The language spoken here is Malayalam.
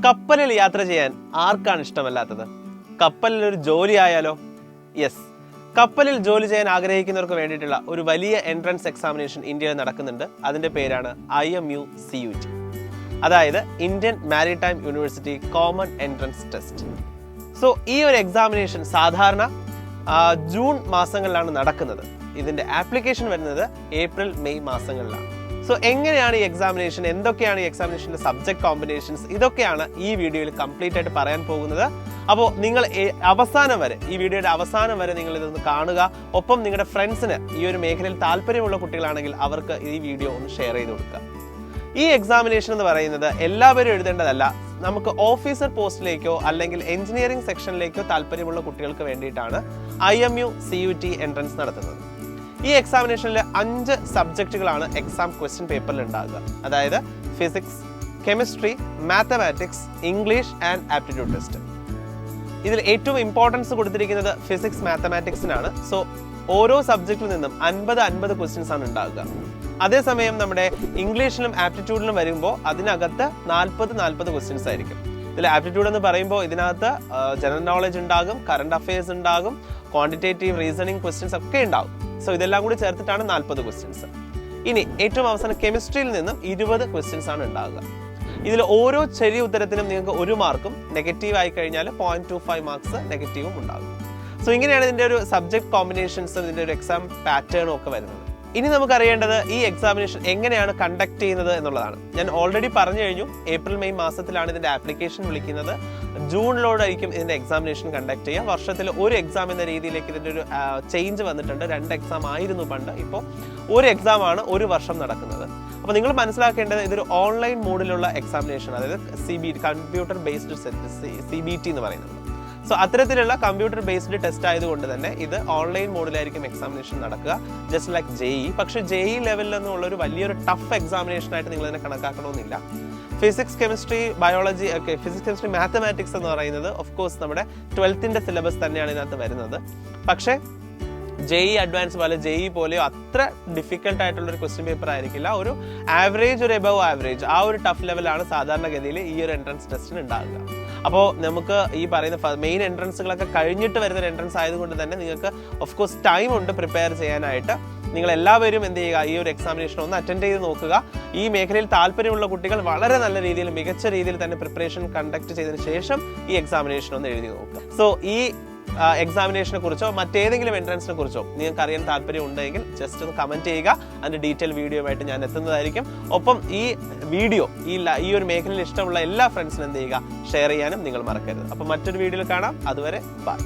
കപ്പലിൽ യാത്ര ചെയ്യാൻ ആർക്കാണ് ഇഷ്ടമല്ലാത്തത്? കപ്പലിൽ ഒരു ജോലി ആയാലോ? യെസ്, കപ്പലിൽ ജോലി ചെയ്യാൻ ആഗ്രഹിക്കുന്നവർക്ക് വേണ്ടിയിട്ടുള്ള ഒരു വലിയ എൻട്രൻസ് എക്സാമിനേഷൻ ഇന്ത്യയിൽ നടക്കുന്നുണ്ട്. അതിന്റെ പേരാണ് IMU CUT, അതായത് Indian maritime university common entrance test. So ഈ ഒരു എക്സാമിനേഷൻ സാധാരണ ജൂൺ മാസങ്ങളിലാണ് നടക്കുന്നത്. ഇതിന്റെ ആപ്ലിക്കേഷൻ വരുന്നത് ഏപ്രിൽ മെയ് മാസങ്ങളിലാണ്. സോ എങ്ങനെയാണ് ഈ എക്സാമിനേഷൻ, എന്തൊക്കെയാണ് ഈ എക്സാമിനേഷന്റെ സബ്ജക്ട് കോമ്പിനേഷൻസ്, ഇതൊക്കെയാണ് ഈ വീഡിയോയിൽ കംപ്ലീറ്റ് ആയിട്ട് പറയാൻ പോകുന്നത്. അപ്പോൾ നിങ്ങൾ അവസാനം വരെ, ഈ വീഡിയോയുടെ അവസാനം വരെ നിങ്ങൾ ഇതൊന്ന് കാണുക. ഒപ്പം നിങ്ങളുടെ ഫ്രണ്ട്സിന് ഈ ഒരു മേഖലയിൽ താല്പര്യമുള്ള കുട്ടികളാണെങ്കിൽ അവർക്ക് ഈ വീഡിയോ ഒന്ന് ഷെയർ ചെയ്ത് കൊടുക്കുക. ഈ എക്സാമിനേഷൻ എന്ന് പറയുന്നത് എല്ലാവരും എഴുതേണ്ടതല്ല. നമുക്ക് ഓഫീസർ പോസ്റ്റിലേക്കോ അല്ലെങ്കിൽ എഞ്ചിനീയറിംഗ് സെക്ഷനിലേക്കോ താല്പര്യമുള്ള കുട്ടികൾക്ക് വേണ്ടിയിട്ടാണ് IMU CUT എൻട്രൻസ് നടത്തുന്നത്. ഈ എക്സാമിനേഷനിൽ 5 സബ്ജക്റ്റുകളാണ് എക്സാം ക്വസ്റ്റ്യൻ പേപ്പറിൽ ഉണ്ടാകുക. അതായത് physics, chemistry, mathematics, English and aptitude test. ഇതിൽ ഏറ്റവും ഇമ്പോർട്ടൻസ് കൊടുത്തിരിക്കുന്നത് ഫിസിക്സ് മാത്തമാറ്റിക്സിനാണ്. സോ ഓരോ സബ്ജക്റ്റിൽ നിന്നും 50 ക്വസ്റ്റ്യൻസ് ആണ് ഉണ്ടാകുക. അതേസമയം നമ്മുടെ ഇംഗ്ലീഷിലും ആപ്റ്റിറ്റ്യൂഡിലും വരുമ്പോൾ അതിനകത്ത് 40 ക്വസ്റ്റ്യൻസ് ആയിരിക്കും. ഇതിൽ ആപ്റ്റിറ്റ്യൂഡ് എന്ന് പറയുമ്പോൾ ഇതിനകത്ത് ജനറൽ നോളജ് ഉണ്ടാകും, കറണ്ട് അഫയേഴ്സ് ഉണ്ടാകും, ക്വാണ്ടിറ്റേറ്റീവ് റീസണിങ് ക്വസ്റ്റ്യൻസ് ഒക്കെ ഉണ്ടാകും. സോ ഇതെല്ലാം കൂടി ചേർത്തിട്ടാണ് 40 ക്വസ്റ്റ്യൻസ്. ഇനി ഏറ്റവും അവസാനം കെമിസ്ട്രിയിൽ നിന്നും 20 ക്വസ്റ്റ്യൻസ് ആണ് ഉണ്ടാകുക. ഇതിൽ ഓരോ ശരി ഉത്തരത്തിനും നിങ്ങൾക്ക് 1 മാർക്കും, നെഗറ്റീവ് ആയി കഴിഞ്ഞാൽ 0.25 മാർക്സ് നെഗറ്റീവും ഉണ്ടാകും. സോ ഇങ്ങനെയാണ് ഇതിന്റെ ഒരു സബ്ജക്ട് കോമ്പിനേഷൻസും ഇതിന്റെ ഒരു എക്സാം പാറ്റേണും ഒക്കെ വരുന്നത്. ഇനി നമുക്ക് അറിയേണ്ടത് ഈ എക്സാമിനേഷൻ എങ്ങനെയാണ് കണ്ടക്ട് ചെയ്യുന്നത് എന്നുള്ളതാണ്. ഞാൻ ഓൾറെഡി പറഞ്ഞു കഴിഞ്ഞു, ഏപ്രിൽ മെയ് മാസത്തിലാണ് ഇതിന്റെ ആപ്ലിക്കേഷൻ വിളിക്കുന്നത്. ജൂണിലോടായിരിക്കും ഇതിന്റെ എക്സാമിനേഷൻ കണ്ടക്ട് ചെയ്യുക. വർഷത്തിൽ ഒരു എക്സാം എന്ന രീതിയിലേക്ക് ഇതിന്റെ ഒരു ചേഞ്ച് വന്നിട്ടുണ്ട്. 2 എക്സാം ആയിരുന്നു പണ്ട്, ഇപ്പോൾ ഒരു എക്സാം ആണ് ഒരു വർഷം നടക്കുന്നത്. അപ്പോൾ നിങ്ങൾ മനസ്സിലാക്കേണ്ടത് ഇതൊരു ഓൺലൈൻ മോഡിലുള്ള എക്സാമിനേഷൻ, അതായത് കമ്പ്യൂട്ടർ ബേസ്ഡ് CBT എന്ന് പറയുന്നത്. സോ അത്തരത്തിലുള്ള കമ്പ്യൂട്ടർ ബേസ്ഡ് ടെസ്റ്റ് ആയതുകൊണ്ട് തന്നെ ഇത് ഓൺലൈൻ മോഡിലായിരിക്കും എക്സാമിനേഷൻ നടക്കുക, ജസ്റ്റ് ലൈക്ക് JEE. പക്ഷേ JEE ലെവലിൽ നിന്നുള്ള ഒരു വലിയൊരു ടഫ് എക്സാമിനേഷൻ ആയിട്ട് നിങ്ങൾ ഇതിനെ കണക്കാക്കണമെന്നില്ല. ഫിസിക്സ്, കെമിസ്ട്രി, ബയോളജി ഒക്കെ, ഫിസിക്സ്, കെമിസ്ട്രി, മാത്തമാറ്റിക്സ് എന്ന് പറയുന്നത് ഓഫ് കോഴ്സ് നമ്മുടെ 12th സിലബസ് തന്നെയാണ് ഇതിനകത്ത് വരുന്നത്. പക്ഷേ JEE അഡ്വാൻസ് പോലെ JEE പോലെയോ അത്ര ഡിഫിക്കൽട്ട് ആയിട്ടുള്ള ഒരു ക്വസ്റ്റ്യൻ പേപ്പർ ആയിരിക്കില്ല. ഒരു ആവറേജ്, ഒരു എബവ് ആവറേജ്, ആ ഒരു ടഫ് ലെവലാണ് സാധാരണഗതിയിൽ ഈ ഒരു എൻട്രൻസ് ടെസ്റ്റിന് ഉണ്ടാകുക. അപ്പോൾ നമുക്ക് ഈ പറയുന്ന മെയിൻ എൻട്രൻസുകളൊക്കെ കഴിഞ്ഞിട്ട് വരുന്ന ഒരു എൻട്രൻസ് ആയതുകൊണ്ട് തന്നെ നിങ്ങൾക്ക് ഓഫ് കോഴ്സ് ടൈം ഉണ്ട് പ്രിപ്പയർ ചെയ്യാനായിട്ട്. നിങ്ങൾ എല്ലാവരും എന്ത് ചെയ്യുക, ഈ ഒരു എക്സാമിനേഷൻ ഒന്ന് അറ്റൻഡ് ചെയ്ത് നോക്കുക. ഈ മേഖലയിൽ താല്പര്യമുള്ള കുട്ടികൾ വളരെ നല്ല രീതിയിൽ, മികച്ച രീതിയിൽ തന്നെ പ്രിപ്പറേഷൻ കണ്ടക്ട് ചെയ്തതിന് ശേഷം ഈ എക്സാമിനേഷൻ ഒന്ന് എഴുതി നോക്കുക. സോ ഈ എക്സാമിനേഷനെ കുറിച്ചോ മറ്റേതെങ്കിലും എൻട്രൻസിനെ കുറിച്ചോ നിങ്ങൾക്ക് അറിയാൻ താല്പര്യം ഉണ്ടെങ്കിൽ ജസ്റ്റ് ഒന്ന് കമന്റ് ചെയ്യുക. അതിന്റെ ഡീറ്റെയിൽ വീഡിയോ ആയിട്ട് ഞാൻ എത്തുന്നതായിരിക്കും. ഒപ്പം ഈ വീഡിയോ ഈ ഒരു മേഖലയിൽ ഇഷ്ടമുള്ള എല്ലാ ഫ്രണ്ട്സിനും എന്ത് ചെയ്യുക, ഷെയർ ചെയ്യാനും നിങ്ങൾ മറക്കരുത്. അപ്പം മറ്റൊരു വീഡിയോയിൽ കാണാം. അതുവരെ ബൈ.